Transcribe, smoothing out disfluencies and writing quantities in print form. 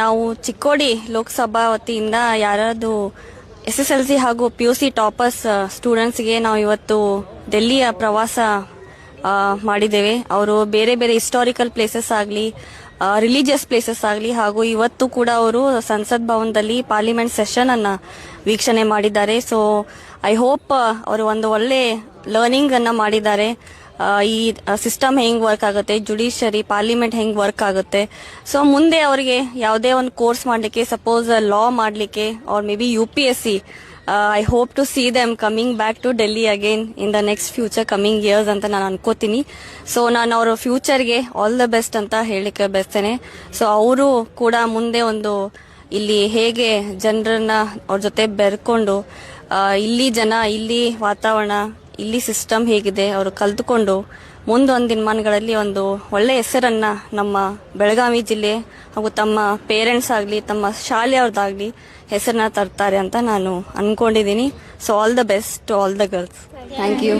ನಾವು ಚಿಕ್ಕೋಡಿ ಲೋಕಸಭಾ ವತಿಯಿಂದ ಯಾರಾದ್ರು SSLC ಹಾಗೂ PUC ಟಾಪರ್ಸ್ ಸ್ಟೂಡೆಂಟ್ಸ್ಗೆ ನಾವು ಇವತ್ತು ಡೆಲ್ಲಿಯ ಪ್ರವಾಸ ಮಾಡಿದ್ದೇವೆ. ಅವರು ಬೇರೆ ಬೇರೆ ಹಿಸ್ಟಾರಿಕಲ್ ಪ್ಲೇಸಸ್ ಆಗಲಿ, ರಿಲಿಜಿಯಸ್ ಪ್ಲೇಸಸ್ ಆಗಲಿ, ಹಾಗೂ ಇವತ್ತು ಕೂಡ ಅವರು ಸಂಸತ್ ಭವನದಲ್ಲಿ ಪಾರ್ಲಿಮೆಂಟ್ ಸೆಷನ್ ಅನ್ನ ವೀಕ್ಷಣೆ ಮಾಡಿದ್ದಾರೆ. ಸೊ ಐ ಹೋಪ್ ಅವರು ಒಂದು ಒಳ್ಳೆ ಲರ್ನಿಂಗ್ ಅನ್ನ ಮಾಡಿದ್ದಾರೆ. ಈ ಸಿಸ್ಟಮ್ ಹೆಂಗ್ ವರ್ಕ್ ಆಗುತ್ತೆ, ಜುಡಿಷರಿ ಪಾರ್ಲಿಮೆಂಟ್ ಹೆಂಗ್ ವರ್ಕ್ ಆಗುತ್ತೆ. ಸೊ ಮುಂದೆ ಅವರಿಗೆ ಯಾವುದೇ ಒಂದು ಕೋರ್ಸ್ ಮಾಡಲಿಕ್ಕೆ, ಸಪೋಸ್ ಲಾ ಮಾಡಲಿಕ್ಕೆ, or maybe UPSC, I hope to see them coming back to Delhi again in the next future coming years ಅಂತ ನಾನು ಅನ್ಕೋತೀನಿ. ಸೊ ನಾನು ಅವರ ಫ್ಯೂಚರ್ಗೆ ಆಲ್ ದ ಬೆಸ್ಟ್ ಅಂತ ಹೇಳಲಿಕ್ಕೆ ಬಯಸ್ತೇನೆ. ಸೊ ಅವರು ಕೂಡ ಮುಂದೆ ಒಂದು ಇಲ್ಲಿ ಹೇಗೆ ಜನರನ್ನ ಅವ್ರ ಜೊತೆ ಬೆರ್ಕೊಂಡು, ಇಲ್ಲಿ ಜನ, ಇಲ್ಲಿ ವಾತಾವರಣ, ಇಲ್ಲಿ ಸಿಸ್ಟಮ್ ಹೇಗಿದೆ ಅವರು ಕಲ್ತುಕೊಂಡು ಮುಂದೊಂದು ದಿನಮಾನಗಳಲ್ಲಿ ಒಂದು ಒಳ್ಳೆ ಹೆಸರನ್ನ ನಮ್ಮ ಬೆಳಗಾವಿ ಜಿಲ್ಲೆ ಹಾಗೂ ತಮ್ಮ ಪೇರೆಂಟ್ಸ್ ಆಗಲಿ, ತಮ್ಮ ಶಾಲೆಯವ್ರದ್ದಾಗಲಿ ಹೆಸರನ್ನ ತರ್ತಾರೆ ಅಂತ ನಾನು ಅನ್ಕೊಂಡಿದ್ದೀನಿ. So all the best to all the girls. Thank you.